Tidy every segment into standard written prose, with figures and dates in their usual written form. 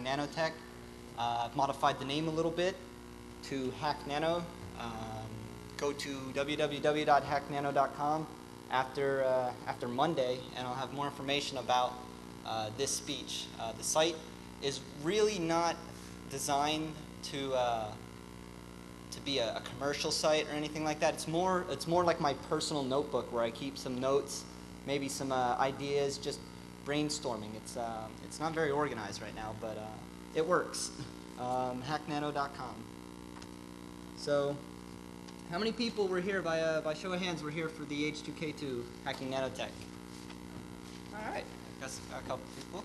hacking nanotech. I've modified the name a little bit to Hack Nano. Go to www.hacknano.com after Monday, and I'll have more information about this speech. The site is really not designed to be a commercial site or anything like that. It's more like my personal notebook where I keep some notes, maybe some ideas, just brainstorming. It's not very organized right now, but it works. Hacknano.com. So, how many people were here by show of hands were here for the H2K2 Hacking Nanotech? All right, I guess a couple people.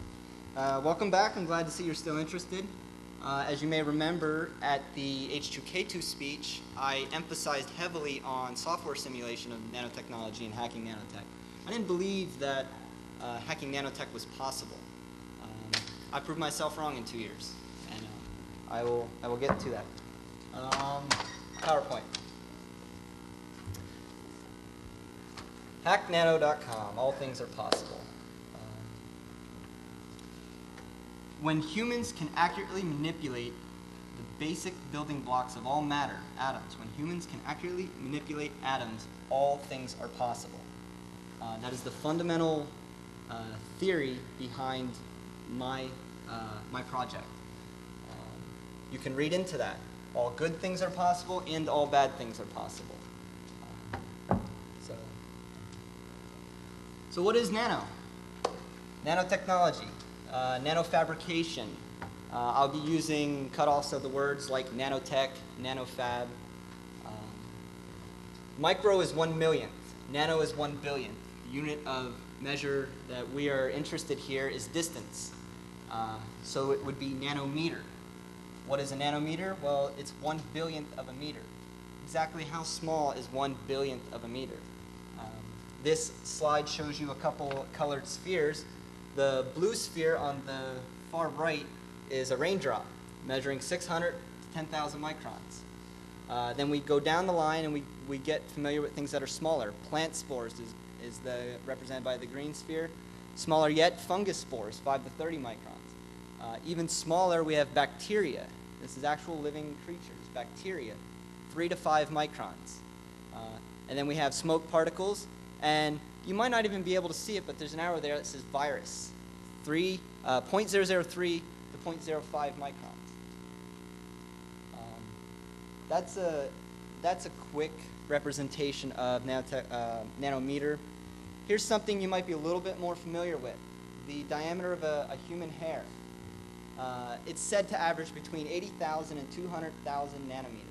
Welcome back. I'm glad to see you're still interested. As you may remember, at the H2K2 speech, I emphasized heavily on software simulation of nanotechnology and hacking nanotech. I didn't believe that hacking nanotech was possible. I proved myself wrong in 2 years, and I will get to that. PowerPoint. Hacknano.com. All things are possible. When humans can accurately manipulate the basic building blocks of all matter, atoms, when humans can accurately manipulate atoms, all things are possible. That is the fundamental theory behind my project. You can read into that. All good things are possible and all bad things are possible. So what is nano? Nanotechnology. Nanofabrication. I'll be using cutoffs of the words like nanotech, nanofab. Micro is 1/1,000,000th. Nano is 1/1,000,000,000th. The unit of measure that we are interested here is distance. So it would be nanometer. What is a nanometer? Well, it's 1/1,000,000th of a meter. Exactly how small is 1/1,000,000th of a meter? This slide shows you a couple colored spheres. The blue sphere on the far right is a raindrop, measuring 600 to 10,000 microns. Then we go down the line and we get familiar with things that are smaller. Plant spores is represented by the green sphere. Smaller yet, fungus spores, 5 to 30 microns. Even smaller, we have bacteria. This is actual living creatures, bacteria, 3 to 5 microns. And then we have smoke particles. And you might not even be able to see it, but there's an arrow there that says virus, 0.003 to 0.05 microns. That's a quick representation of nanometer. Here's something you might be a little bit more familiar with: the diameter of a human hair. It's said to average between 80,000 and 200,000 nanometers.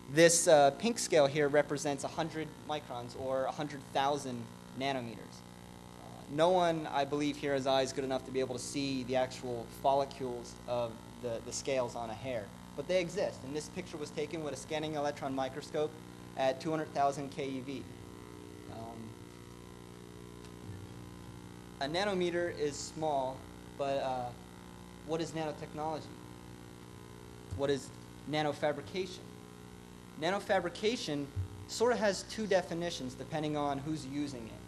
This pink scale here represents 100 microns, or 100,000 nanometers. No one, I believe, here has eyes good enough to be able to see the actual follicles of the scales on a hair, but they exist. And this picture was taken with a scanning electron microscope at 200,000 keV. A nanometer is small, but what is nanotechnology? What is nanofabrication? Nanofabrication sort of has two definitions depending on who's using it.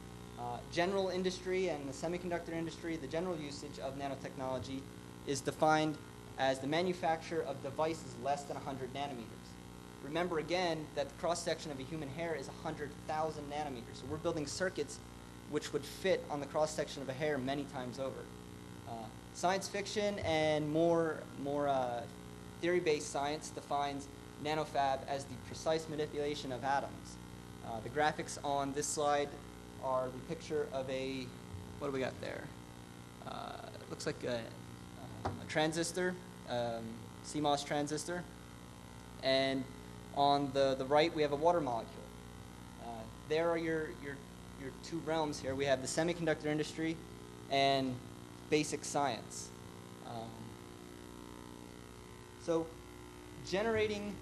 General industry and the semiconductor industry, the general usage of nanotechnology is defined as the manufacture of devices less than 100 nanometers. Remember again that the cross-section of a human hair is 100,000 nanometers. So we're building circuits which would fit on the cross-section of a hair many times over. Science fiction and more theory-based science defines nanofab as the precise manipulation of atoms. The graphics on this slide are the picture of what do we got there? It looks like a transistor, CMOS transistor. And on the right, we have a water molecule. There are your two realms here. We have the semiconductor industry and basic science. So generating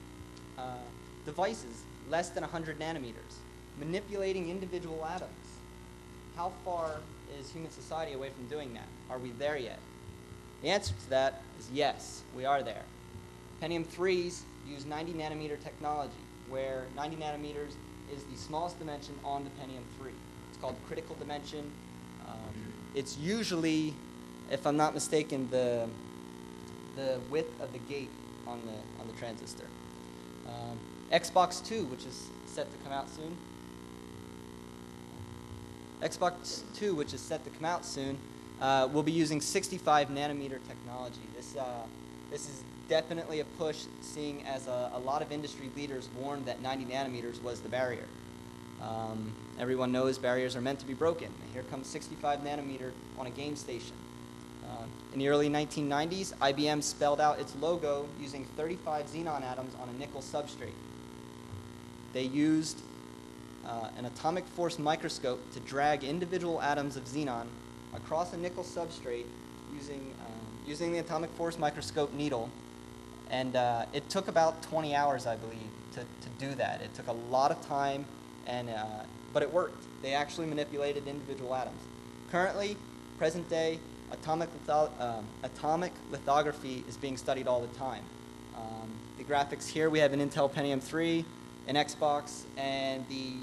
devices less than 100 nanometers, manipulating individual atoms. How far is human society away from doing that? Are we there yet? The answer to that is yes, we are there. Pentium 3s use 90 nanometer technology, where 90 nanometers is the smallest dimension on the Pentium 3. It's called critical dimension. It's usually if I'm not mistaken, the width of the gate on the transistor. Xbox 2, which is set to come out soon. Xbox 2, which is set to come out soon, will be using 65 nanometer technology. This is definitely a push, seeing as a lot of industry leaders warned that 90 nanometers was the barrier. Everyone knows barriers are meant to be broken. Here comes 65 nanometer on a game station. In the early 1990s, IBM spelled out its logo using 35 xenon atoms on a nickel substrate. They used an atomic force microscope to drag individual atoms of xenon across a nickel substrate using the atomic force microscope needle. And it took about 20 hours, I believe, to do that. It took a lot of time, but it worked. They actually manipulated individual atoms. Currently, present day, atomic lithography is being studied all the time. The graphics here, we have an Intel Pentium 3, an Xbox, and the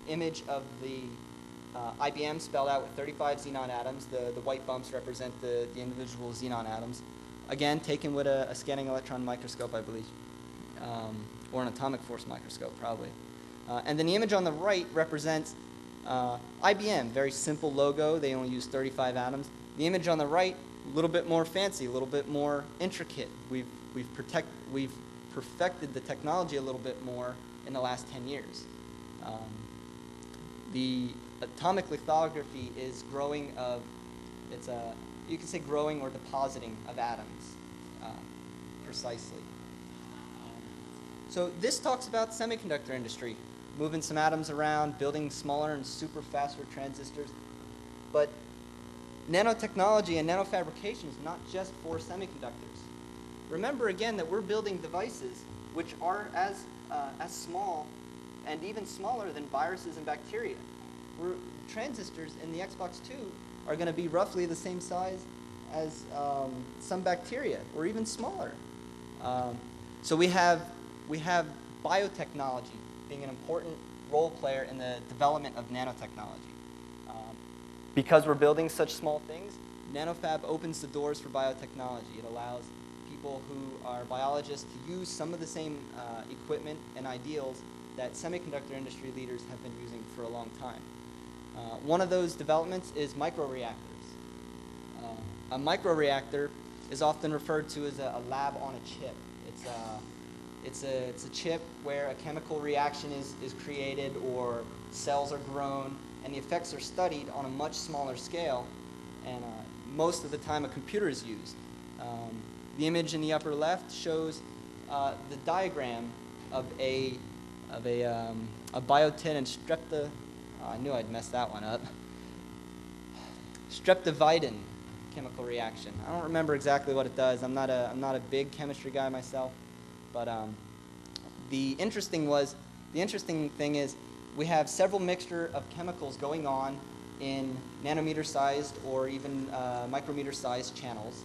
image of the IBM spelled out with 35 xenon atoms. The white bumps represent the individual xenon atoms. Again, taken with a scanning electron microscope, I believe, or an atomic force microscope, probably. And then the image on the right represents IBM, very simple logo. They only use 35 atoms. The image on the right, a little bit more fancy, a little bit more intricate. We've perfected the technology a little bit more in the last 10 years. The atomic lithography is growing you can say growing or depositing of atoms, precisely. So this talks about semiconductor industry, moving some atoms around, building smaller and super faster transistors. But nanotechnology and nanofabrication is not just for semiconductors. Remember again that we're building devices which are as small and even smaller than viruses and bacteria. Transistors in the Xbox 2 are going to be roughly the same size as some bacteria, or even smaller. So we have biotechnology being an important role player in the development of nanotechnology. Because we're building such small things, nanofab opens the doors for biotechnology. It allows people who are biologists to use some of the same equipment and ideals that semiconductor industry leaders have been using for a long time. One of those developments is microreactors. A microreactor is often referred to as a lab on a chip. It's a chip where a chemical reaction is created or cells are grown, and the effects are studied on a much smaller scale, and most of the time a computer is used. The image in the upper left shows the diagram of a biotin and I knew I'd mess that one up. Streptavidin chemical reaction. I don't remember exactly what it does. I'm not a big chemistry guy myself, but the interesting thing is we have several mixture of chemicals going on in nanometer-sized or even micrometer-sized channels,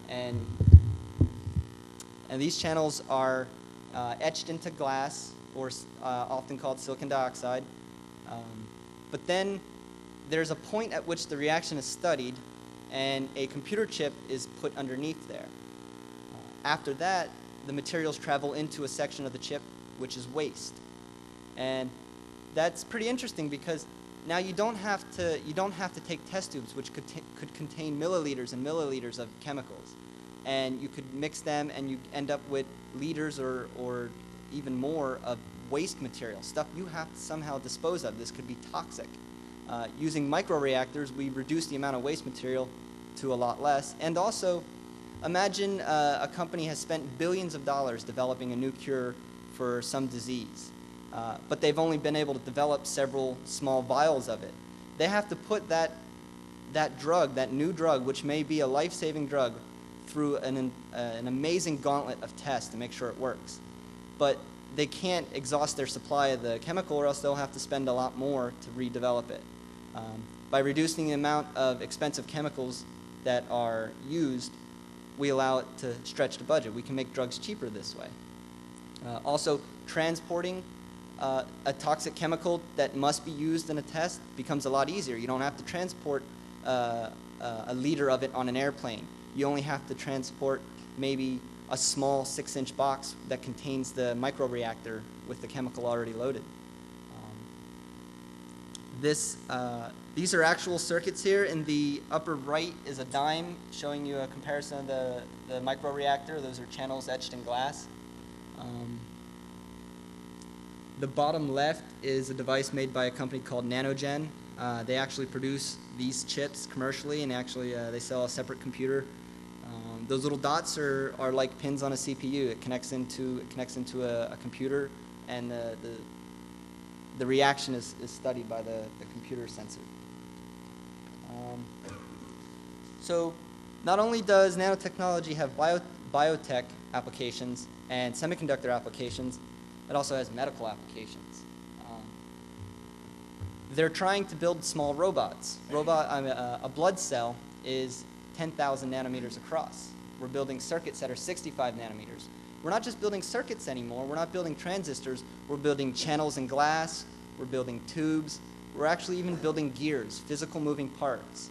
and these channels are etched into glass, or often called silicon dioxide. But then there's a point at which the reaction is studied and a computer chip is put underneath there. After that, the materials travel into a section of the chip which is waste. And that's pretty interesting because now you don't have to take test tubes which could contain milliliters and milliliters of chemicals. And you could mix them and you end up with liters or even more of waste material, stuff you have to somehow dispose of. This could be toxic. Using microreactors, we reduce the amount of waste material to a lot less. And also, imagine a company has spent billions of dollars developing a new cure for some disease, but they've only been able to develop several small vials of it. They have to put that drug, that new drug, which may be a life-saving drug, through an amazing gauntlet of tests to make sure it works. But they can't exhaust their supply of the chemical, or else they'll have to spend a lot more to redevelop it. By reducing the amount of expensive chemicals that are used, we allow it to stretch the budget. We can make drugs cheaper this way. Also, transporting a toxic chemical that must be used in a test becomes a lot easier. You don't have to transport a a liter of it on an airplane. You only have to transport maybe a small 6-inch box that contains the microreactor with the chemical already loaded. These are actual circuits here. In the upper right is a dime showing you a comparison of the microreactor. Those are channels etched in glass. The bottom left is a device made by a company called Nano. They actually produce these chips commercially, and actually they sell a separate computer. Those little dots are like pins on a CPU. It connects into a computer, and the reaction is studied by the computer sensor. So not only does nanotechnology have biotech applications and semiconductor applications, it also has medical applications. They're trying to build small robots. A blood cell is 10,000 nanometers across. We're building circuits that are 65 nanometers. We're not just building circuits anymore. We're not building transistors. We're building channels in glass. We're building tubes. We're actually even building gears, physical moving parts.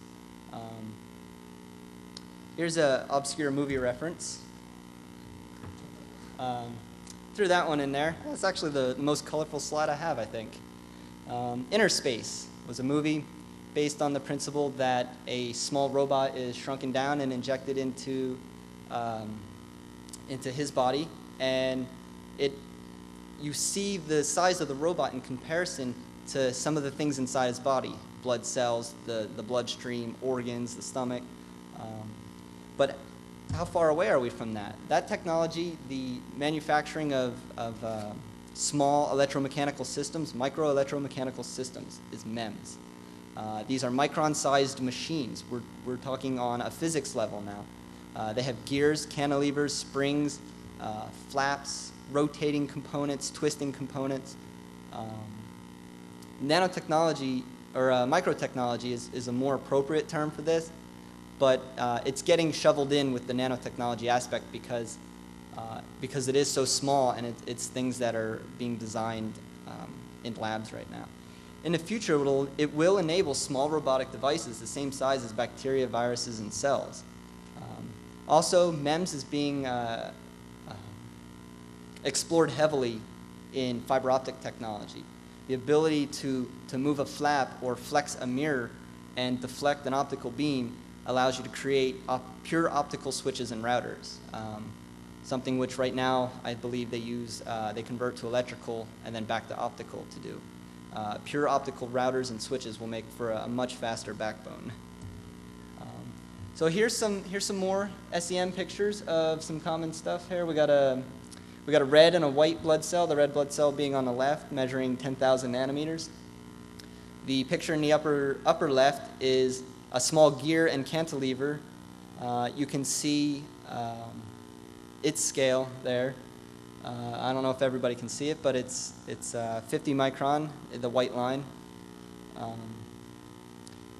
Here's an obscure movie reference. Threw that one in there. That's actually the most colorful slide I have, I think. Inner Space was a movie based on the principle that a small robot is shrunken down and injected into his body, and you see the size of the robot in comparison to some of the things inside his body: blood cells, the bloodstream, organs, the stomach. But how far away are we from that? That technology, the manufacturing of small electromechanical systems, micro electromechanical systems, is MEMS. These are micron-sized machines. We're talking on a physics level now. They have gears, cantilevers, springs, flaps, rotating components, twisting components. Nanotechnology, or microtechnology, is a more appropriate term for this, but it's getting shoveled in with the nanotechnology aspect because it is so small, and it's things that are being designed in labs right now. In the future, it will enable small robotic devices the same size as bacteria, viruses, and cells. Also, MEMS is being explored heavily in fiber optic technology. The ability to move a flap or flex a mirror and deflect an optical beam allows you to create pure optical switches and routers. Something which right now I believe they convert to electrical and then back to optical to do. Pure optical routers and switches will make for a much faster backbone. So here's some more SEM pictures of some common stuff here. We got a red and a white blood cell. The red blood cell being on the left, measuring 10,000 nanometers. The picture in the upper left is a small gear and cantilever. You can see its scale there. I don't know if everybody can see it, but it's 50 micron, the white line.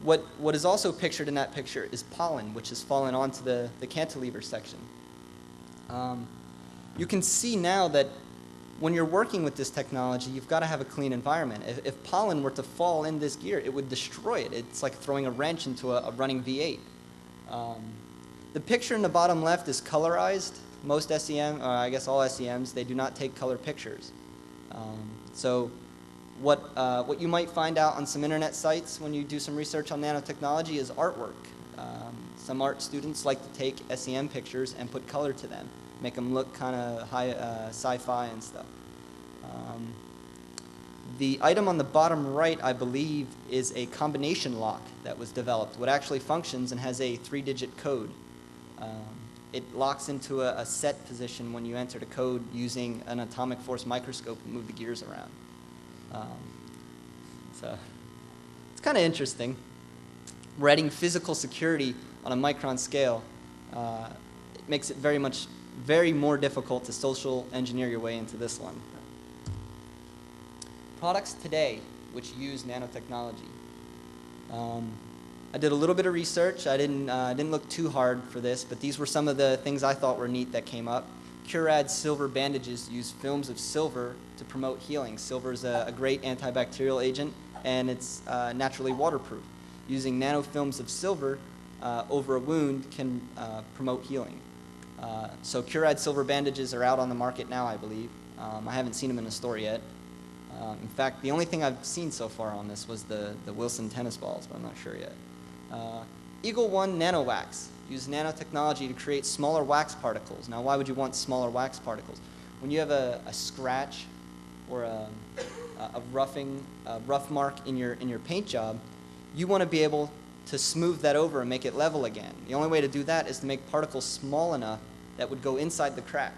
What is also pictured in that picture is pollen, which has fallen onto the cantilever section. You can see now that when you're working with this technology, you've got to have a clean environment. If pollen were to fall in this gear, it would destroy it. It's like throwing a wrench into a running V8. The picture in the bottom left is colorized. Most SEM, or I guess all SEMs, they do not take color pictures. So what you might find out on some internet sites when you do some research on nanotechnology is artwork. Some art students like to take SEM pictures and put color to them, make them look kind of high sci-fi and stuff. The item on the bottom right, I believe, is a combination lock that was developed, what actually functions and has a 3-digit code. It locks into a set position when you enter the code using an atomic force microscope and move the gears around. So it's kind of interesting. We're adding physical security on a micron scale. It makes it very more difficult to social engineer your way into this one. Products today which use nanotechnology. I did a little bit of research. I didn't look too hard for this, but these were some of the things I thought were neat that came up. Curad silver bandages use films of silver to promote healing. Silver is a great antibacterial agent, and it's naturally waterproof. Using nanofilms of silver, over a wound can promote healing. So Curad silver bandages are out on the market now, I believe. I haven't seen them in a store yet. In fact, the only thing I've seen so far on this was the Wilson tennis balls, but I'm not sure yet. Eagle One Nano Wax uses nanotechnology to create smaller wax particles. Now, why would you want smaller wax particles? When you have a scratch or a rough mark in your paint job, you want to be able to smooth that over and make it level again. The only way to do that is to make particles small enough that would go inside the crack.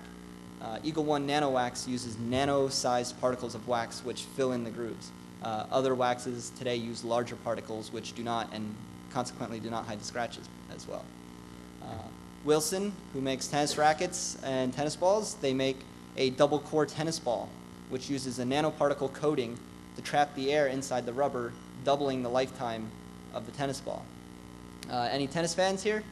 Eagle One Nano Wax uses nano-sized particles of wax which fill in the grooves. Other waxes today use larger particles which do not, and consequently do not hide the scratches as well. Wilson, who makes tennis rackets and tennis balls, they make a double-core tennis ball which uses a nanoparticle coating to trap the air inside the rubber, doubling the lifetime of the tennis ball. Any tennis fans here?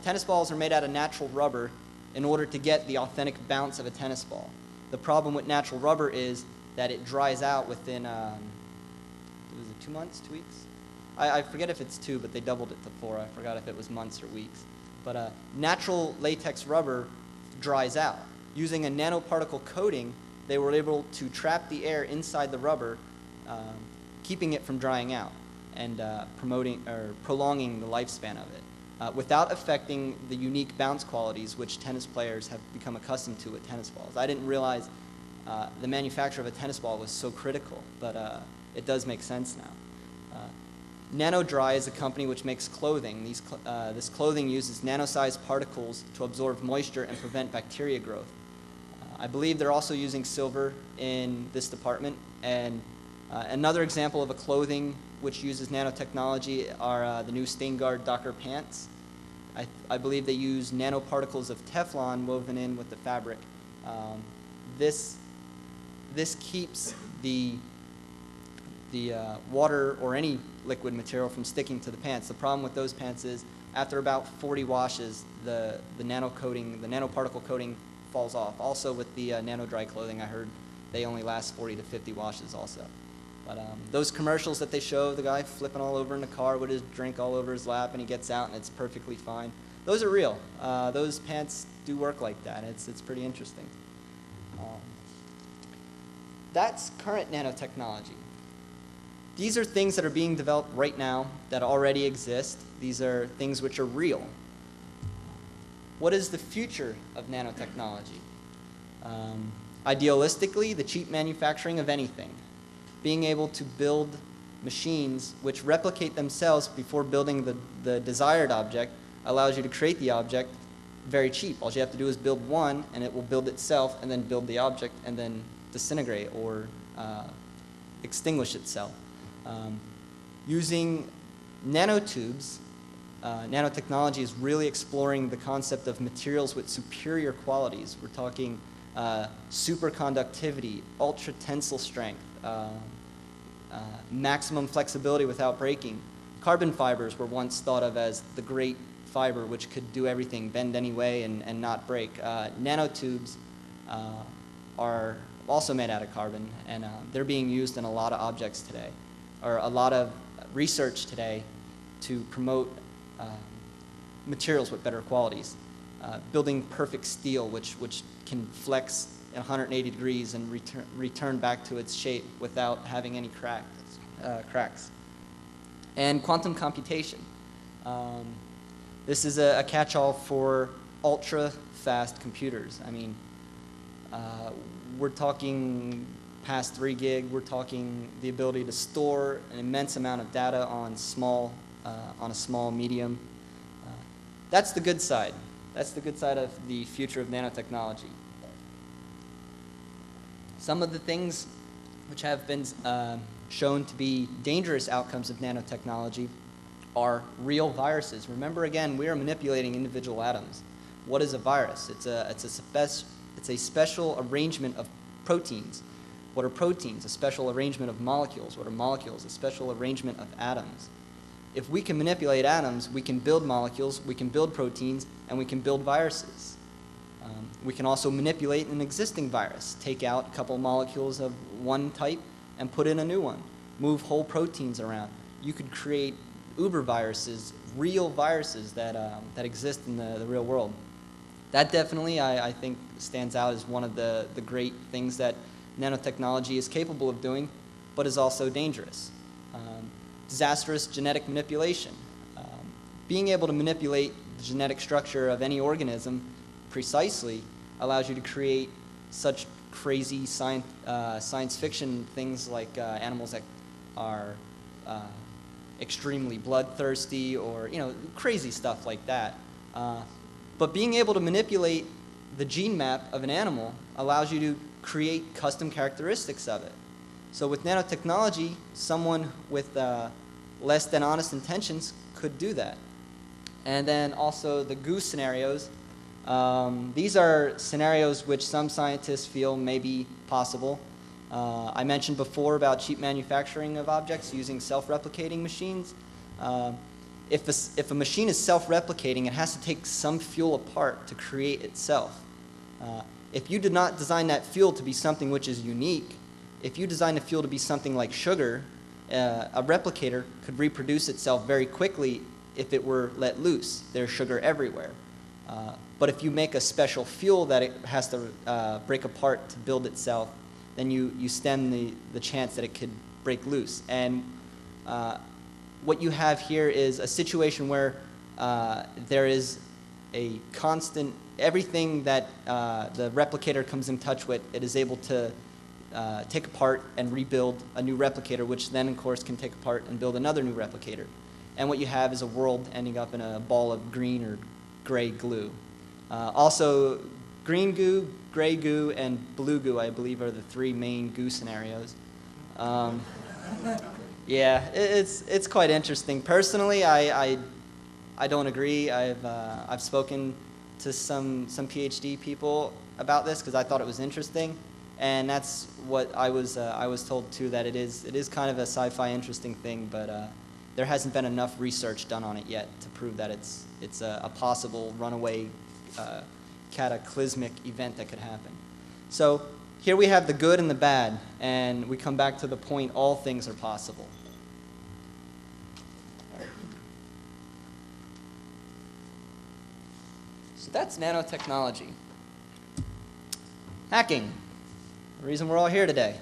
Tennis balls are made out of natural rubber in order to get the authentic bounce of a tennis ball. The problem with natural rubber is that it dries out within, was it 2 months, 2 weeks? I forget if it's 2, but they doubled it to 4. I forgot if it was months or weeks. But natural latex rubber dries out. Using a nanoparticle coating, they were able to trap the air inside the rubber, keeping it from drying out and prolonging the lifspan of it. Without affecting the unique bounce qualities which tennis players have become accustomed to with tennis balls. I didn't realize the manufacture of a tennis ball was so critical, but it does make sense now. Nano Dry is a company which makes clothing. This clothing uses nano-sized particles to absorb moisture and prevent bacteria growth. I believe they're also using silver in this department. And another example of a clothing which uses nanotechnology are the new StainGuard Docker pants. I believe they use nanoparticles of Teflon woven in with the fabric. This keeps the water or any liquid material from sticking to the pants. The problem with those pants is after about 40 washes, the nanoparticle coating falls off. Also with the Nano Dry clothing, I heard they only last 40 to 50 washes also. But those commercials that they show, the guy flipping all over in the car with his drink all over his lap and he gets out and it's perfectly fine, those are real. Those pants do work like that. It's pretty interesting. That's current nanotechnology. These are things that are being developed right now that already exist. These are things which are real. What is the future of nanotechnology? Idealistically, the cheap manufacturing of anything. Being able to build machines which replicate themselves before building the desired object allows you to create the object very cheap. All you have to do is build one, and it will build itself, and then build the object, and then disintegrate or extinguish itself. Using nanotubes, nanotechnology is really exploring the concept of materials with superior qualities. We're talking superconductivity, ultra tensile strength, maximum flexibility without breaking. Carbon fibers were once thought of as the great fiber which could do everything, bend any way and not break. Nanotubes are also made out of carbon, and they're being used in a lot of objects today, or a lot of research today to promote materials with better qualities. Building perfect steel which can flex at 180 degrees and return back to its shape without having any cracks. And quantum computation. This is a catch-all for ultra-fast computers. I mean, we're talking past 3 gig. We're talking the ability to store an immense amount of data on a small medium. That's the good side. That's the good side of the future of nanotechnology. Some of the things which have been shown to be dangerous outcomes of nanotechnology are real viruses. Remember, again, we are manipulating individual atoms. What is a virus? It's a special arrangement of proteins. What are proteins? A special arrangement of molecules. What are molecules? A special arrangement of atoms. If we can manipulate atoms, we can build molecules, we can build proteins, and we can build viruses. We can also manipulate an existing virus, take out a couple molecules of one type and put in a new one, move whole proteins around. You could create uber viruses, real viruses that, that exist in the real world. That definitely, I think, stands out as one of the great things that nanotechnology is capable of doing, but is also dangerous. Disastrous genetic manipulation. Being able to manipulate the genetic structure of any organism precisely allows you to create such crazy science fiction things like animals that are extremely bloodthirsty, or crazy stuff like that. But being able to manipulate the gene map of an animal allows you to create custom characteristics of it. So with nanotechnology, someone with less than honest intentions could do that. And then also the goose scenarios. These are scenarios which some scientists feel may be possible. I mentioned before about cheap manufacturing of objects using self-replicating machines. If a machine is self-replicating, it has to take some fuel apart to create itself. If you did not design that fuel to be something which is unique, if you design the fuel to be something like sugar, a replicator could reproduce itself very quickly if it were let loose. There's sugar everywhere. But if you make a special fuel that it has to break apart to build itself, then you stem the chance that it could break loose. And what you have here is a situation where there is a constant, everything that the replicator comes in touch with, it is able to take apart and rebuild a new replicator, which then, of course, can take apart and build another new replicator. And what you have is a world ending up in a ball of green or gray glue. Also, green goo, gray goo, and blue goo, I believe, are the three main goo scenarios. Yeah, it's quite interesting. Personally, I don't agree. I've spoken to some PhD people about this because I thought it was interesting, and that's what I was told too, that it is kind of a sci-fi interesting thing, but there hasn't been enough research done on it yet to prove that it's a possible runaway cataclysmic event that could happen. So here we have the good and the bad, and we come back to the point: all things are possible. So that's nanotechnology. Hacking, the reason we're all here today.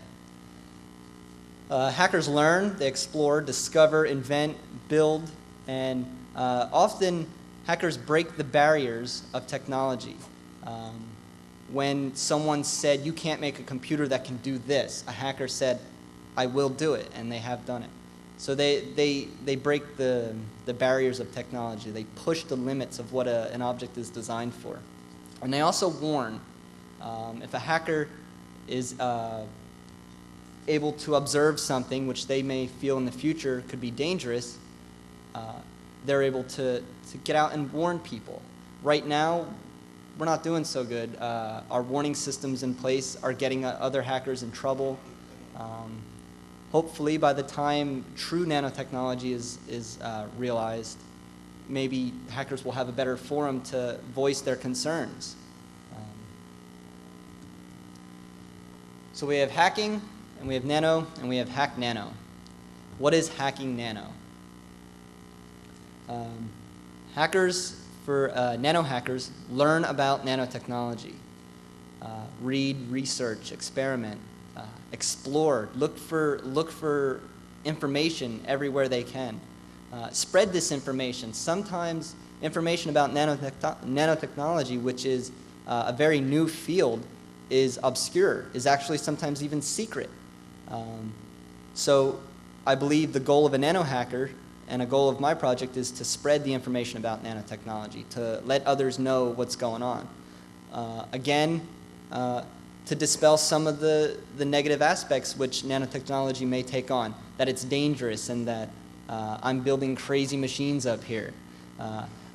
Hackers learn, they explore, discover, invent, build, and often hackers break the barriers of technology. When someone said, you can't make a computer that can do this, a hacker said, I will do it, and they have done it. So they break the barriers of technology. They push the limits of what an object is designed for. And they also warn. If a hacker is able to observe something which they may feel in the future could be dangerous, they're able to get out and warn people. Right now, we're not doing so good. Our warning systems in place are getting other hackers in trouble. Hopefully, by the time true nanotechnology is realized, maybe hackers will have a better forum to voice their concerns. So we have hacking, and we have nano, and we have hack nano. What is hacking nano? Hackers, nano hackers, learn about nanotechnology. Read, research, experiment, explore, look for information everywhere they can. Spread this information. Sometimes information about nanotechnology, which is a very new field, is obscure, is actually sometimes even secret. So I believe the goal of a nano hacker and a goal of my project is to spread the information about nanotechnology, to let others know what's going on. Again, to dispel some of the negative aspects which nanotechnology may take on, that it's dangerous and that I'm building crazy machines up here.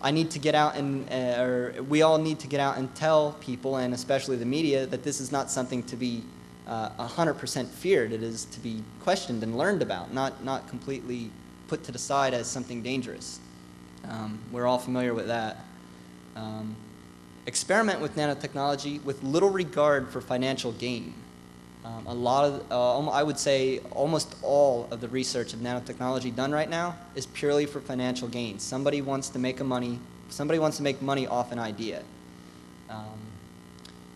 I need to get out or we all need to get out and tell people, and especially the media, that this is not something to be 100% feared. It is to be questioned and learned about, not completely put to the side as something dangerous. We're all familiar with that. Experiment with nanotechnology with little regard for financial gain. A lot of, I would say almost all of the research of nanotechnology done right now is purely for financial gain. Somebody wants to make money off an idea.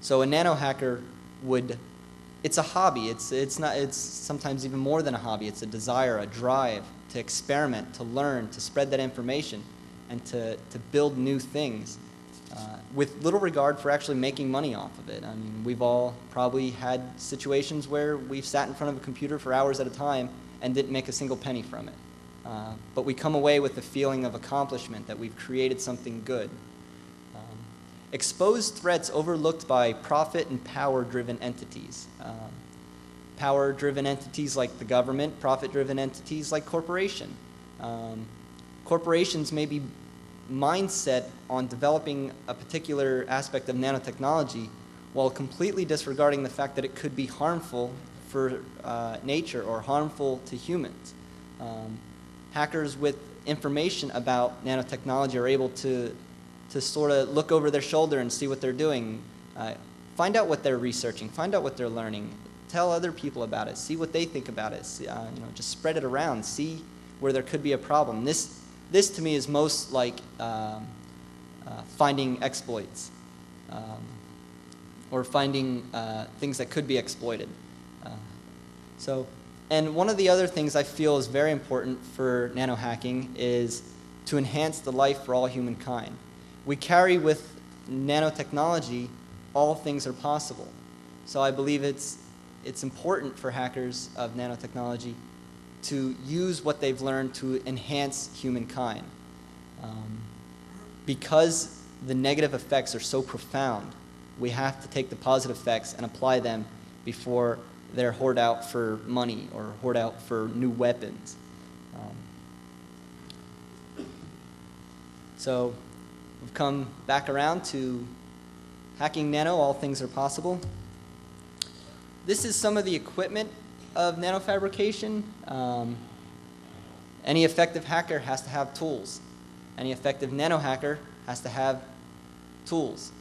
So a nanohacker it's a hobby. It's sometimes even more than a hobby. It's a desire, a drive to experiment, to learn, to spread that information, and to build new things with little regard for actually making money off of it. I mean, we've all probably had situations where we've sat in front of a computer for hours at a time and didn't make a single penny from it. But we come away with the feeling of accomplishment that we've created something good. Exposed threats overlooked by profit and power-driven entities. Power-driven entities like the government, profit-driven entities like corporation. Corporations may be mindset on developing a particular aspect of nanotechnology while completely disregarding the fact that it could be harmful for nature or harmful to humans. Hackers with information about nanotechnology are able to sort of look over their shoulder and see what they're doing, find out what they're researching, find out what they're learning, tell other people about it, see what they think about it, just spread it around, see where there could be a problem. This to me is most like finding exploits or finding things that could be exploited. And one of the other things I feel is very important for nanohacking is to enhance the life for all humankind. We carry with nanotechnology, all things are possible. So I believe it's important for hackers of nanotechnology to use what they've learned to enhance humankind. Because the negative effects are so profound, we have to take the positive effects and apply them before they're hoarded out for money or hoarded out for new weapons. So we've come back around to hacking nano, all things are possible. This is some of the equipment of nanofabrication. Any effective hacker has to have tools. Any effective nanohacker has to have tools.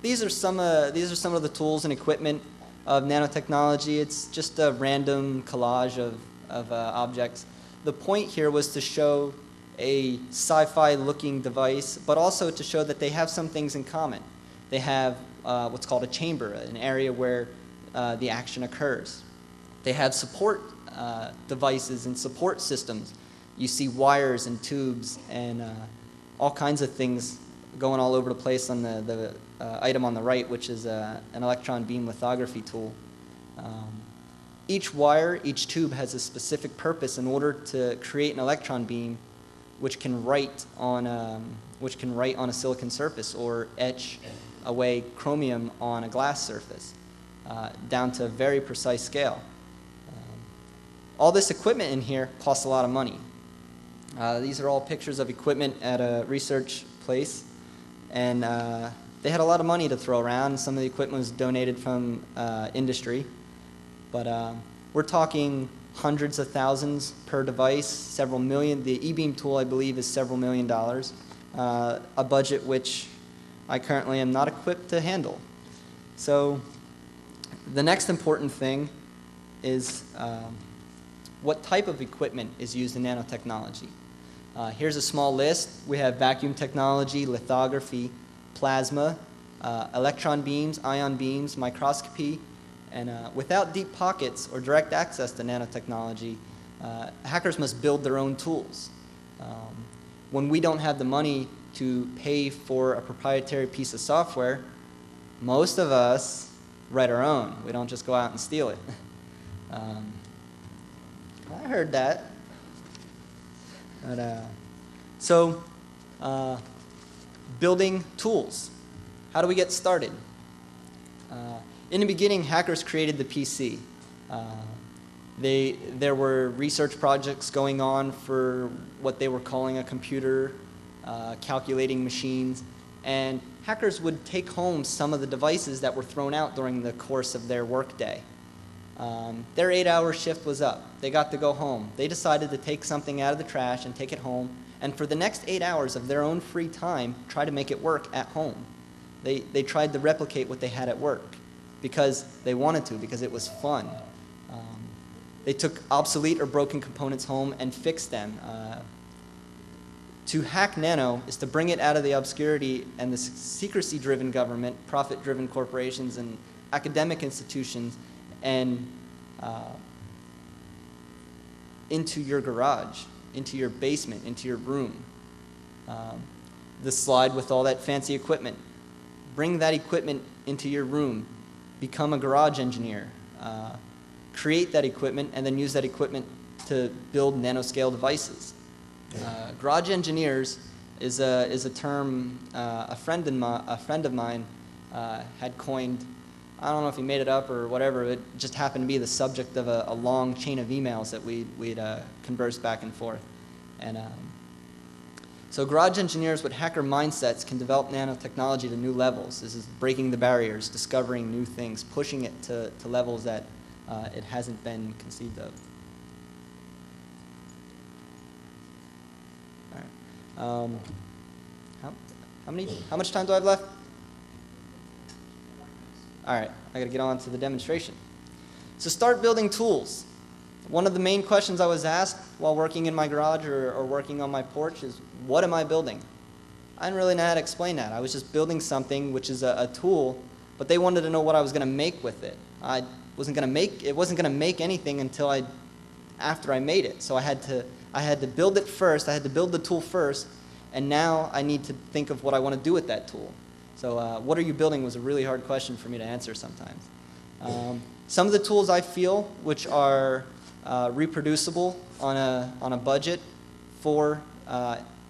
These are some of the tools and equipment of nanotechnology. It's just a random collage of objects. The point here was to show a sci-fi looking device, but also to show that they have some things in common. They have what's called a chamber, an area where the action occurs. They have support devices and support systems. You see wires and tubes and all kinds of things going all over the place on the item on the right, which is an electron beam lithography tool. Each wire, each tube has a specific purpose in order to create an electron beam which can write on a silicon surface or etch away chromium on a glass surface down to a very precise scale. All this equipment in here costs a lot of money. These are all pictures of equipment at a research place, and they had a lot of money to throw around. Some of the equipment was donated from industry, but we're talking hundreds of thousands per device, several million. The e-beam tool, I believe, is several $1 million, a budget which I currently am not equipped to handle. So the next important thing is what type of equipment is used in nanotechnology. Here's a small list. We have vacuum technology, lithography, plasma, electron beams, ion beams, microscopy, and without deep pockets or direct access to nanotechnology, hackers must build their own tools. When we don't have the money to pay for a proprietary piece of software, most of us write our own. We don't just go out and steal it. I heard that. But, building tools. How do we get started? In the beginning, hackers created the PC. There were research projects going on for what they were calling a computer, calculating machines, and hackers would take home some of the devices that were thrown out during the course of their workday. Their 8-hour shift was up. They got to go home. They decided to take something out of the trash and take it home, and for the next 8 hours of their own free time, try to make it work at home. They tried to replicate what they had at work. because they wanted to, because it was fun. They took obsolete or broken components home and fixed them. To hack Nano is to bring it out of the obscurity and the secrecy-driven government, profit-driven corporations, and academic institutions, and into your garage, into your basement, into your room. This slide with all that fancy equipment. Bring that equipment into your room. Become a garage engineer. Create that equipment and then use that equipment to build nanoscale devices. Garage engineers is a term a friend of mine had coined. I don't know if he made it up or whatever. It just happened to be the subject of a long chain of emails that we'd conversed back and forth. And so garage engineers with hacker mindsets can develop nanotechnology to new levels. This is breaking the barriers, discovering new things, pushing it to levels that it hasn't been conceived of. All right. How much time do I have left? All right, I got to get on to the demonstration. So start building tools. One of the main questions I was asked while working in my garage or working on my porch is, what am I building? I didn't really know how to explain that. I was just building something, which is a tool, but they wanted to know what I was going to make with it. It wasn't going to make anything until after I made it. So I had to build it first. I had to build the tool first, and now I need to think of what I want to do with that tool. So what are you building was a really hard question for me to answer sometimes. Some of the tools I feel which are reproducible on a budget for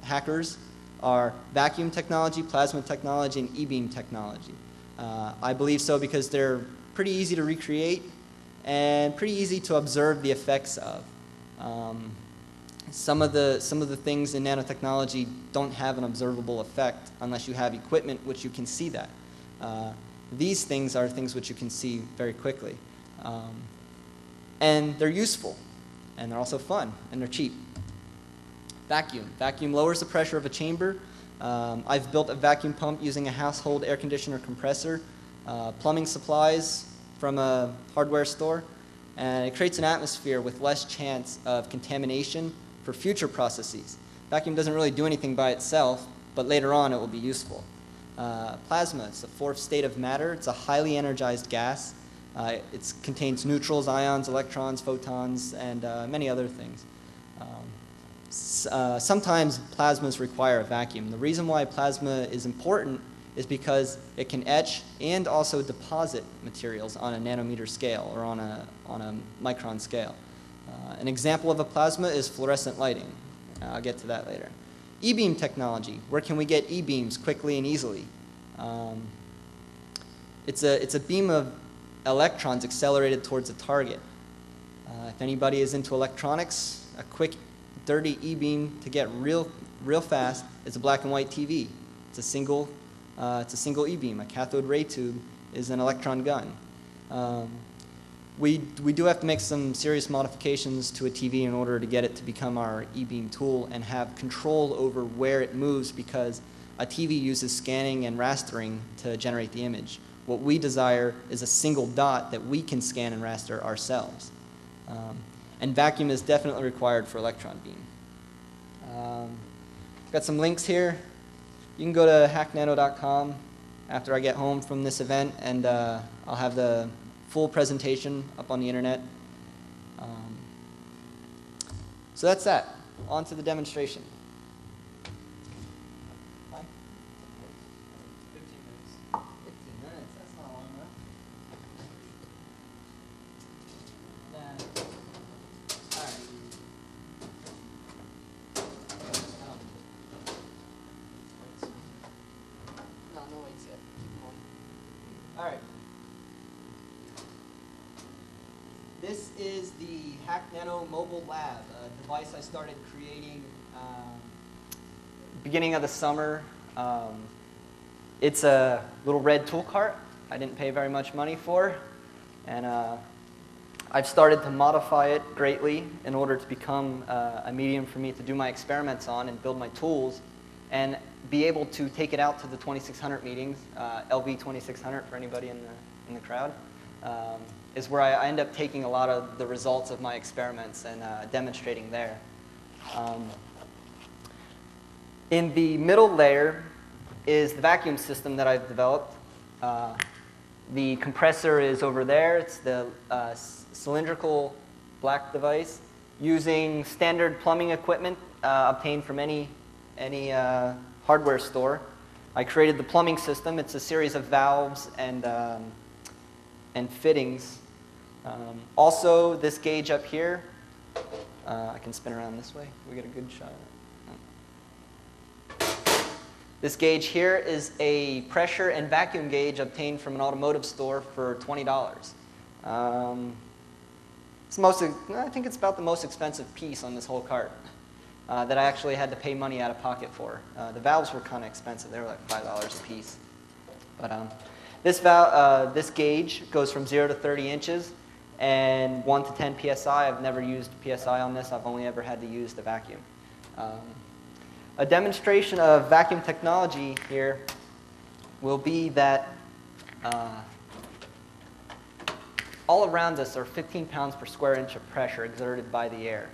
hackers are vacuum technology, plasma technology, and e-beam technology. I believe so because they're pretty easy to recreate and pretty easy to observe the effects of. Some of the things in nanotechnology don't have an observable effect unless you have equipment which you can see that. These things are things which you can see very quickly. And they're useful, and they're also fun, and they're cheap. Vacuum. Vacuum lowers the pressure of a chamber. I've built a vacuum pump using a household air conditioner compressor, plumbing supplies from a hardware store, and it creates an atmosphere with less chance of contamination for future processes. Vacuum doesn't really do anything by itself, but later on it will be useful. Plasma, it's the fourth state of matter. It's a highly energized gas. It contains neutrals, ions, electrons, photons, and many other things. Sometimes plasmas require a vacuum. The reason why plasma is important is because it can etch and also deposit materials on a nanometer scale or on a micron scale. An example of a plasma is fluorescent lighting. I'll get to that later. E-beam technology. Where can we get e-beams quickly and easily? It's a beam of electrons accelerated towards a target. If anybody is into electronics, a quick, dirty e-beam to get real fast is a black and white TV. It's a single e-beam. A cathode ray tube is an electron gun. We do have to make some serious modifications to a TV in order to get it to become our e-beam tool and have control over where it moves, because a TV uses scanning and rastering to generate the image. What we desire is a single dot that we can scan and raster ourselves. And vacuum is definitely required for electron beam. Got some links here. You can go to hacknano.com after I get home from this event, and I'll have the full presentation up on the internet. So that's that. On to the demonstration. 15 minutes, that's not long enough. Nah. All right. No weights yet. Keep going. All right. This is the Hack Nano mobile lab, a device I started creating beginning of the summer. It's a little red tool cart I didn't pay very much money for, and I've started to modify it greatly in order to become a medium for me to do my experiments on and build my tools. and be able to take it out to the 2600 meetings, LV 2600 for anybody in the crowd, is where I end up taking a lot of the results of my experiments and demonstrating there. In the middle layer is the vacuum system that I've developed. The compressor is over there. It's the cylindrical black device using standard plumbing equipment obtained from any hardware store. I created the plumbing system. It's a series of valves and fittings. Also, this gauge up here, I can spin around this way. We get a good shot of it. This gauge here is a pressure and vacuum gauge obtained from an automotive store for $20. I think it's about the most expensive piece on this whole cart that I actually had to pay money out of pocket for. The valves were kind of expensive. They were like $5 a piece. But this gauge goes from 0 to 30 inches and 1 to 10 psi. I've never used psi on this. I've only ever had to use the vacuum. A demonstration of vacuum technology here will be that all around us are 15 pounds per square inch of pressure exerted by the air.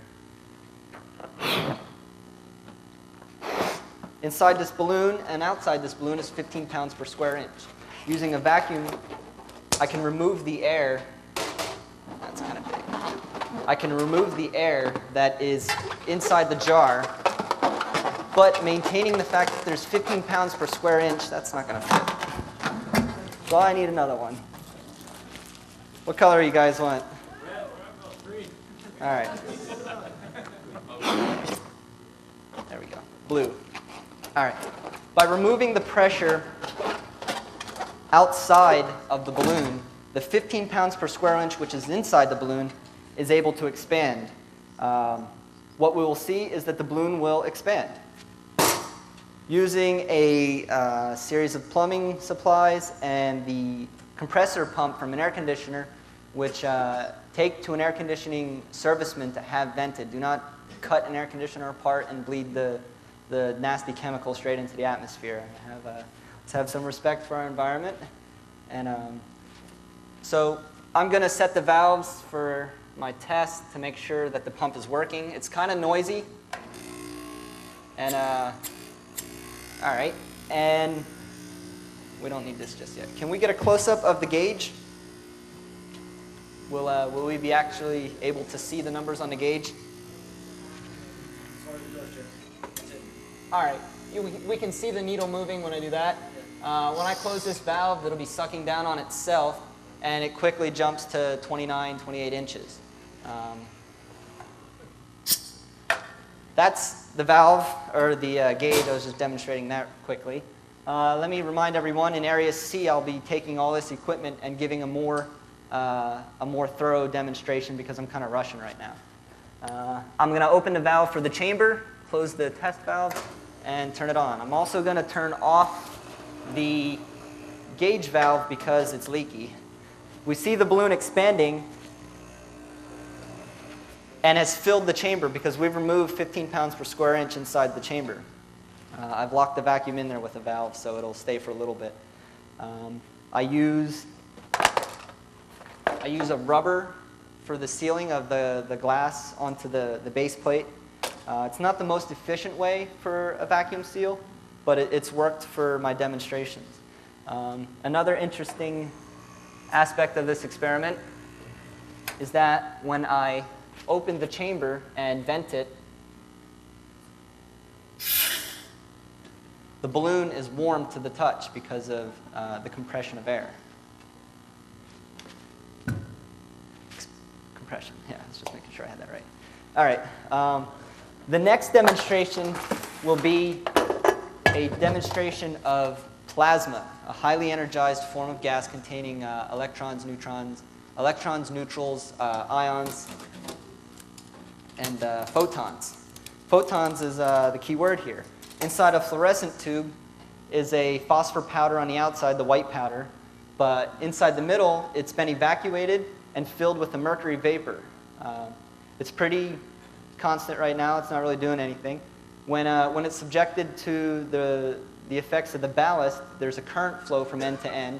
Inside this balloon and outside this balloon is 15 pounds per square inch. Using a vacuum, I can remove the air. That's kind of big. I can remove the air that is inside the jar, but maintaining the fact that there's 15 pounds per square inch, that's not going to fit. So I need another one. What color you guys want? Green. All right. There we go. Blue. All right. By removing the pressure outside of the balloon, the 15 pounds per square inch, which is inside the balloon, is able to expand. What we will see is that the balloon will expand. Using a series of plumbing supplies and the compressor pump from an air conditioner, which take to an air conditioning serviceman to have vented. Do not cut an air conditioner apart and bleed the nasty chemical straight into the atmosphere. Let's have some respect for our environment. And so I'm going to set the valves for my test to make sure that the pump is working. It's kind of noisy. And all right. And we don't need this just yet. Can we get a close-up of the gauge? Will we be actually able to see the numbers on the gauge? All right. We can see the needle moving when I do that. When I close this valve, it'll be sucking down on itself, and it quickly jumps to 29, 28 inches. That's the valve, or the gauge. I was just demonstrating that quickly. Let me remind everyone, in Area C, I'll be taking all this equipment and giving a more thorough demonstration because I'm kind of rushing right now. I'm going to open the valve for the chamber, close the test valve, and turn it on. I'm also going to turn off the gauge valve because it's leaky. We see the balloon expanding and has filled the chamber because we've removed 15 pounds per square inch inside the chamber. I've locked the vacuum in there with a valve so it'll stay for a little bit. I use a rubber for the sealing of the glass onto the base plate. It's not the most efficient way for a vacuum seal, but it's worked for my demonstrations. Another interesting aspect of this experiment is that when I open the chamber and vent it, the balloon is warm to the touch because of the compression of air. Compression, yeah, I was just making sure I had that right. All right, the next demonstration will be a demonstration of plasma, a highly energized form of gas containing electrons, neutrals, ions, and photons. Photons is the key word here. Inside a fluorescent tube is a phosphor powder on the outside, the white powder, but inside the middle, it's been evacuated and filled with the mercury vapor. It's pretty constant right now. It's not really doing anything. When it's subjected to the effects of the ballast, there's a current flow from end to end,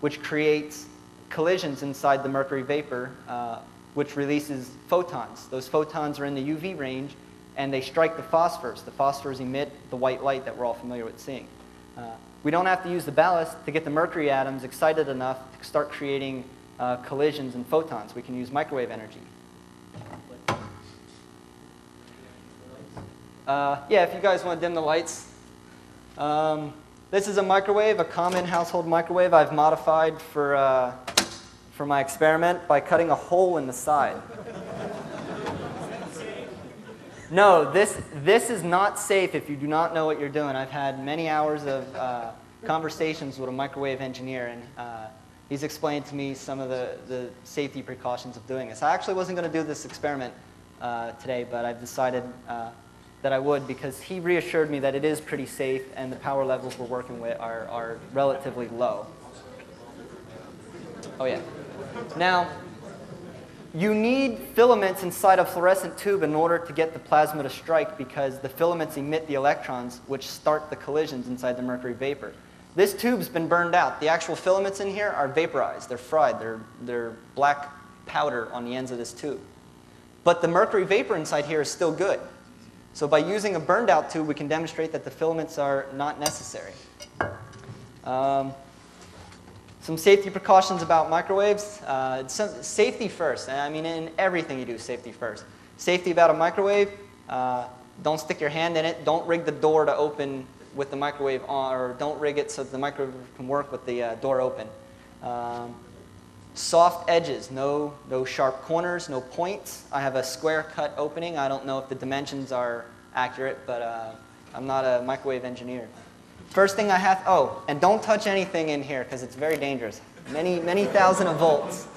which creates collisions inside the mercury vapor, which releases photons. Those photons are in the UV range, and they strike the phosphors. The phosphors emit the white light that we're all familiar with seeing. We don't have to use the ballast to get the mercury atoms excited enough to start creating collisions and photons. We can use microwave energy. Yeah, if you guys want to dim the lights. This is a microwave, a common household microwave I've modified for my experiment by cutting a hole in the side. No, this is not safe if you do not know what you're doing. I've had many hours of conversations with a microwave engineer, and he's explained to me some of the safety precautions of doing this. I actually wasn't going to do this experiment today, but I've decided that I would, because he reassured me that it is pretty safe and the power levels we're working with are relatively low. Oh yeah. Now, you need filaments inside a fluorescent tube in order to get the plasma to strike, because the filaments emit the electrons which start the collisions inside the mercury vapor. This tube's been burned out. The actual filaments in here are vaporized. They're fried. They're black powder on the ends of this tube. But the mercury vapor inside here is still good. So by using a burned out tube, we can demonstrate that the filaments are not necessary. Some safety precautions about microwaves. Safety first. I mean, in everything you do, safety first. Safety about a microwave, don't stick your hand in it. Don't rig the door to open with the microwave on, or don't rig it so that the microwave can work with the door open. Soft edges, no sharp corners, no points. I have a square cut opening. I don't know if the dimensions are accurate, but I'm not a microwave engineer. First thing I have, oh, and don't touch anything in here because it's very dangerous. Many thousand of volts.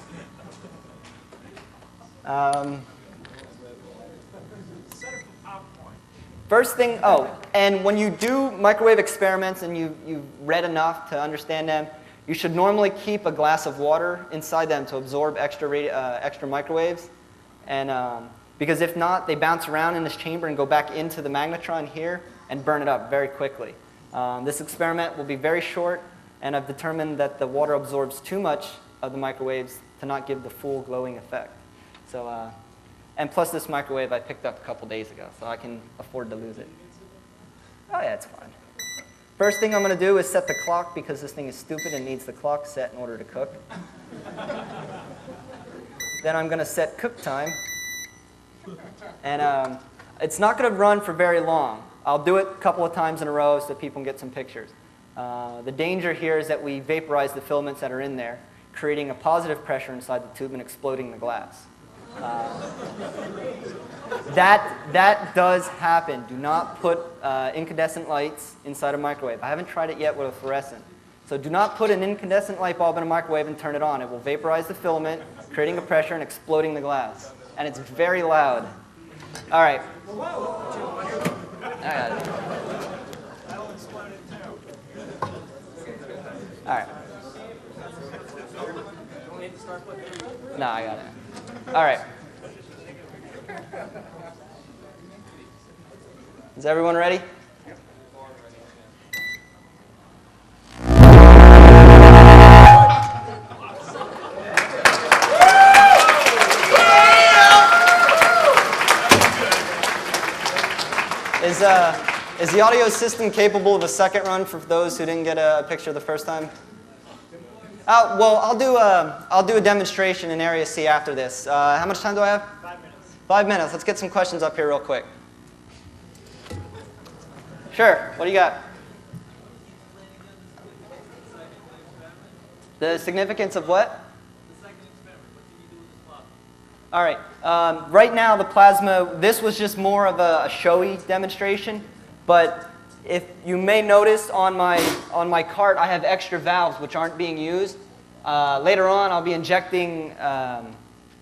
First thing, oh, and when you do microwave experiments and you've read enough to understand them, you should normally keep a glass of water inside them to absorb extra microwaves. And because if not, they bounce around in this chamber and go back into the magnetron here and burn it up very quickly. This experiment will be very short, and I've determined that the water absorbs too much of the microwaves to not give the full glowing effect. So, and plus this microwave I picked up a couple days ago, so I can afford to lose it. Oh yeah, it's fine. First thing I'm going to do is set the clock, because this thing is stupid and needs the clock set in order to cook. Then I'm going to set cook time. And it's not going to run for very long. I'll do it a couple of times in a row so that people can get some pictures. The danger here is that we vaporize the filaments that are in there, creating a positive pressure inside the tube and exploding the glass. That does happen. Do not put incandescent lights inside a microwave. I haven't tried it yet with a fluorescent. So do not put an incandescent light bulb in a microwave and turn it on. It will vaporize the filament, creating a pressure and exploding the glass. And it's very loud. All right. I got it. All right. No, I got it. All right. Is everyone ready? Is the audio system capable of a second run for those who didn't get a picture the first time? Well, I'll do a demonstration in Area C after this. How much time do I have? 5 minutes. 5 minutes. Let's get some questions up here real quick. Sure. What do you got? The significance of what? All right. Right now, the plasma, this was just more of a showy demonstration. But if you may notice on my cart, I have extra valves which aren't being used. Later on, I'll be injecting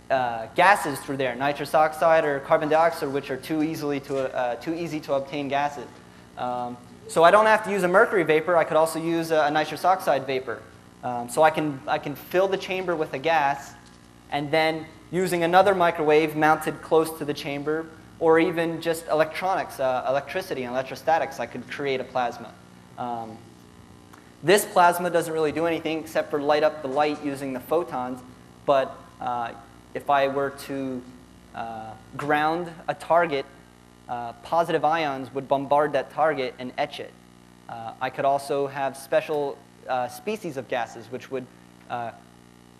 gases through there, nitrous oxide or carbon dioxide, which are too easy to obtain gases. So I don't have to use a mercury vapor. I could also use a nitrous oxide vapor. So I can fill the chamber with a gas, and then using another microwave mounted close to the chamber, or even just electronics, electricity and electrostatics, I could create a plasma. This plasma doesn't really do anything except for light up the light using the photons, but if I were to ground a target, positive ions would bombard that target and etch it. I could also have special species of gases which would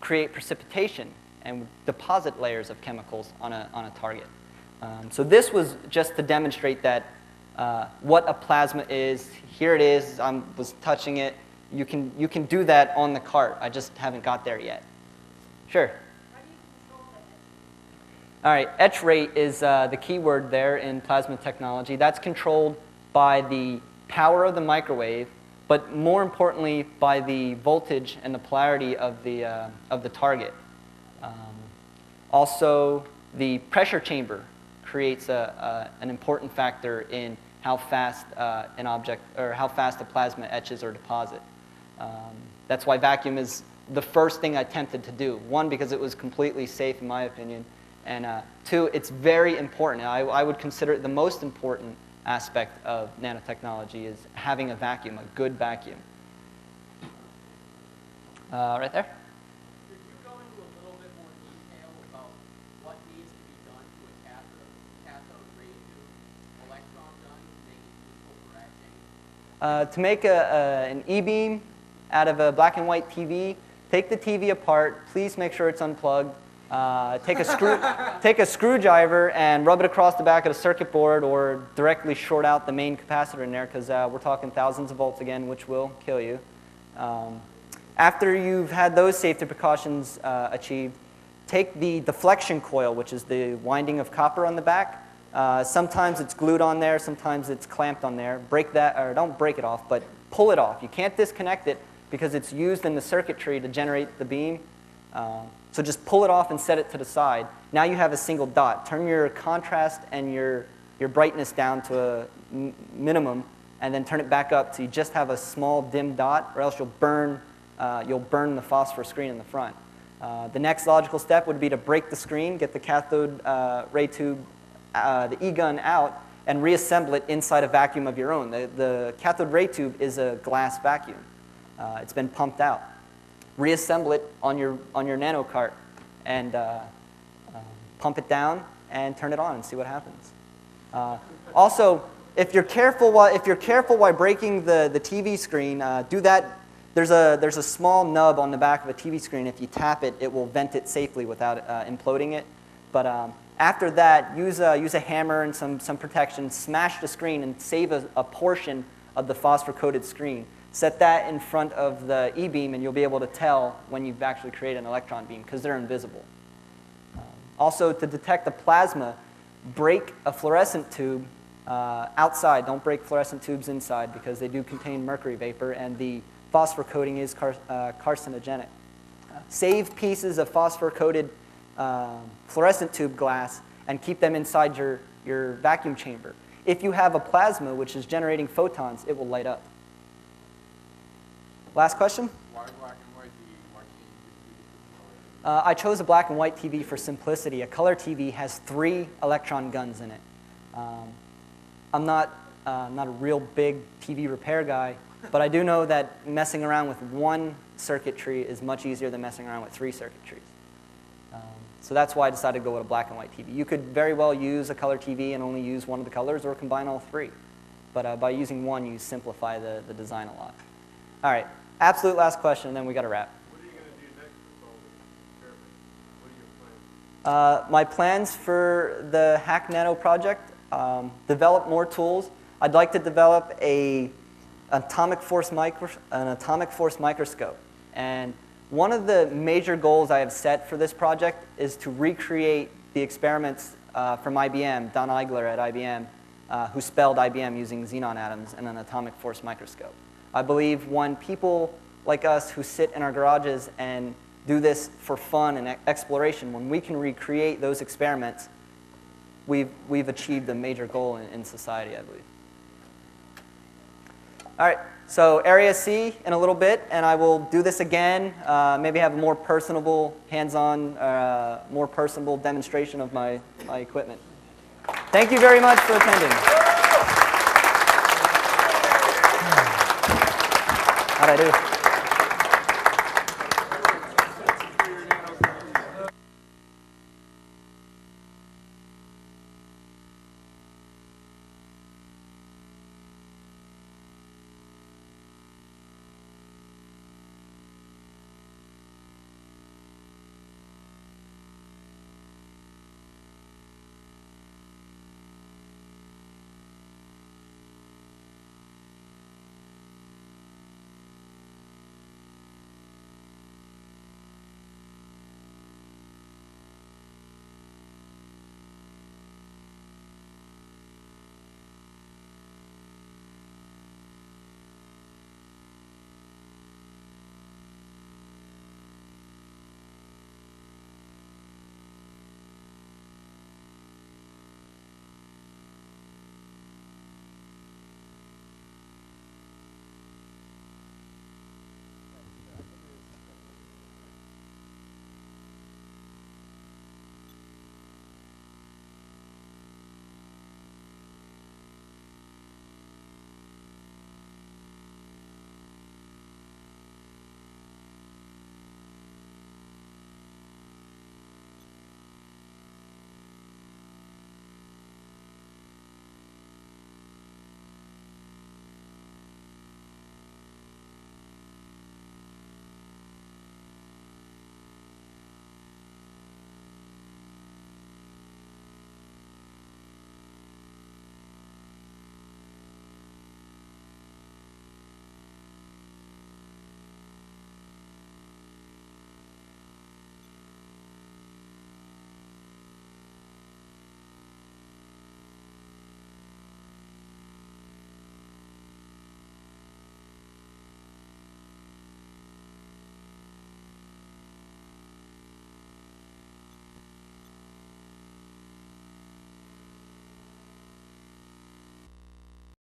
create precipitation and deposit layers of chemicals on a target. So this was just to demonstrate that what a plasma is. Here it is. I was touching it. You can do that on the cart. I just haven't got there yet. Sure. How do you control the etch? All right, etch rate is the key word there in plasma technology. That's controlled by the power of the microwave, but more importantly by the voltage and the polarity of the target. Also, the pressure chamber creates an important factor in how fast an object, or how fast a plasma etches or deposits. That's why vacuum is the first thing I attempted to do. One, because it was completely safe in my opinion, and two, it's very important. I would consider it the most important aspect of nanotechnology is having a vacuum, a good vacuum. Right there. Could you go into a little bit more detail about what needs to be done to a cathode ray tube electron gun to make it useful for etching? To make an E-beam out of a black and white TV, take the TV apart. Please make sure it's unplugged. Take a screwdriver and rub it across the back of the circuit board, or directly short out the main capacitor in there, because we're talking thousands of volts again, which will kill you. After you've had those safety precautions achieved, take the deflection coil, which is the winding of copper on the back. Sometimes it's glued on there, sometimes it's clamped on there. Break that, or don't break it off, but pull it off. You can't disconnect it because it's used in the circuitry to generate the beam. So just pull it off and set it to the side. Now you have a single dot. Turn your contrast and your brightness down to a minimum, and then turn it back up so you just have a small dim dot, or else you'll burn the phosphor screen in the front. The next logical step would be to break the screen, get the cathode ray tube, the E-gun out, and reassemble it inside a vacuum of your own. The cathode ray tube is a glass vacuum. It's been pumped out. Reassemble it on your nano cart, and pump it down and turn it on and see what happens. Also, if you're careful while breaking the TV screen, do that. There's a small nub on the back of a TV screen. If you tap it, it will vent it safely without imploding it. But after that, use a hammer and some protection. Smash the screen and save a portion of the phosphor-coated screen. Set that in front of the E-beam, and you'll be able to tell when you've actually created an electron beam, because they're invisible. Also, to detect a plasma, break a fluorescent tube outside. Don't break fluorescent tubes inside, because they do contain mercury vapor, and the phosphor coating is carcinogenic. Save pieces of phosphor-coated fluorescent tube glass and keep them inside your vacuum chamber. If you have a plasma which is generating photons, it will light up. Last question? Why black and white TV? Why can't you do color? I chose a black and white TV for simplicity. A color TV has 3 electron guns in it. I'm not a real big TV repair guy, but I do know that messing around with one circuitry is much easier than messing around with 3 circuitries. So that's why I decided to go with a black and white TV. You could very well use a color TV and only use one of the colors, or combine all 3. But by using one, you simplify the design a lot. All right, absolute last question, and then we got to wrap. What are you going to do next with all this experiment? What are your plans? My plans for the Hack Nano project, develop more tools. I'd like to develop an atomic force microscope. And one of the major goals I have set for this project is to recreate the experiments from IBM, Don Eigler at IBM, who spelled IBM using xenon atoms and an atomic force microscope. I believe when people like us who sit in our garages and do this for fun and exploration, when we can recreate those experiments, we've achieved a major goal in society, I believe. All right, so Area C in a little bit, and I will do this again, maybe have a more personable, hands-on, more personable demonstration of my equipment. Thank you very much for attending. How'd I do?